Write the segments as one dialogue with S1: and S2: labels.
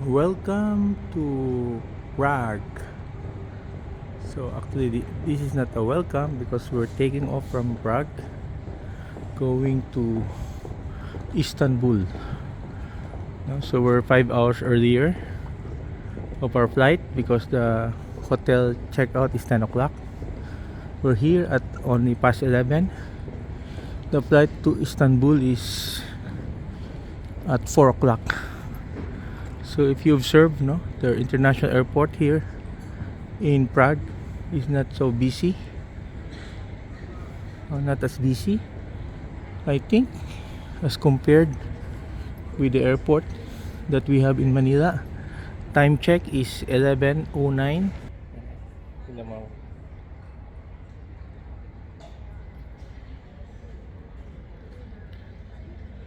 S1: Welcome to Prague. So actually this is not a welcome because we're taking off from Prague going to Istanbul. So we're 5 hours earlier of our flight because the hotel checkout is 10 o'clock. We're here at only past 11. The flight to Istanbul is at 4 o'clock. So if you observe, the international airport here in Prague is not so busy, not as busy, I think, as compared with the airport that we have in Manila. Time check is 11:09.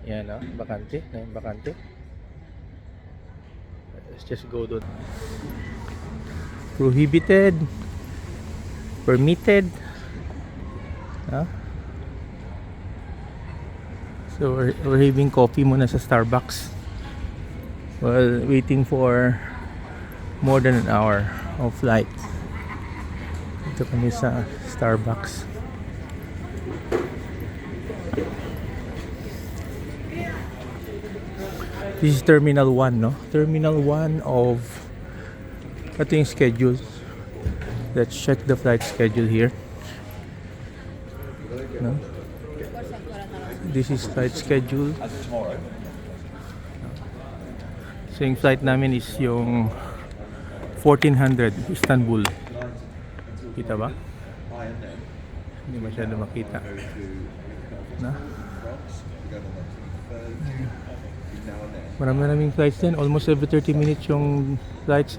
S1: Yan, bakante. Bakante. Let's just go doon. Prohibited, permitted. So we're having coffee muna sa Starbucks while waiting for more than an hour of flight. Ito kami sa Starbucks. This is Terminal 1, Terminal 1 of ito yung schedule. Let's check the flight schedule here. This is flight schedule. So yung flight namin is yung 1400 Istanbul. Kita ba? Hindi masyado makita. Maraming flights din. Almost every 30 minutes yung flights.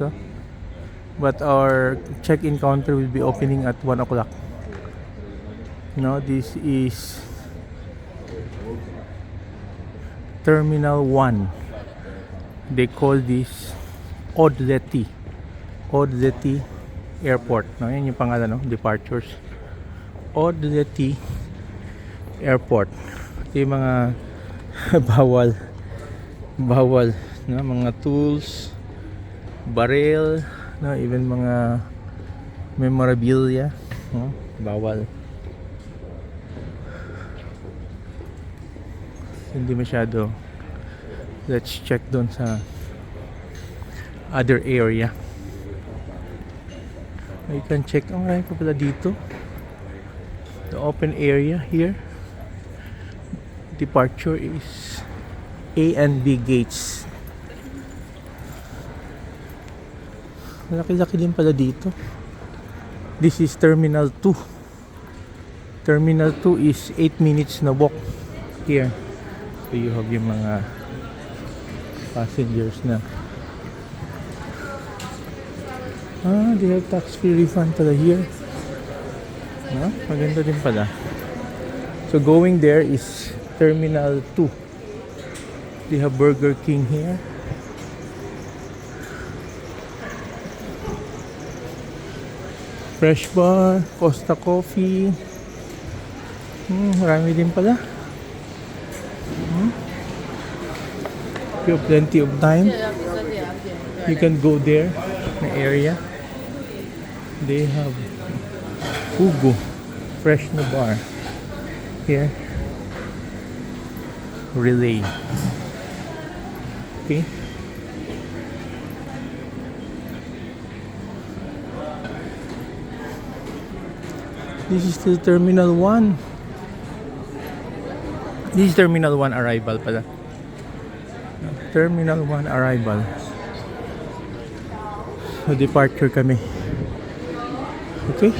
S1: But our check-in counter will be opening at 1 o'clock. This is Terminal 1. They call this Odleti Airport. Yan yung pangalan, departures. Odleti Airport. Ito yung mga bawal mga tools, barrel, even mga memorabilia, bawal. Hindi masyado. Let's check doon sa other area. You can check. Marami pa pala dito. The open area here. Departure is A and B gates. Malaki-laki din pala dito. This is Terminal 2. Terminal 2 is 8 minutes na walk here. So you have yung mga passengers na. They have tax-free refund pala here. Maganda din pala. So going there is Terminal 2. They have Burger King here. Fresh Bar, Costa Coffee. Marami din pala. If you have plenty of time, you can go there, the area. They have Hugo, Fresh na bar here. Relay. Okay. This is still Terminal 1. This is Terminal 1 arrival pala. Terminal 1 arrival. So departure kami. Okay.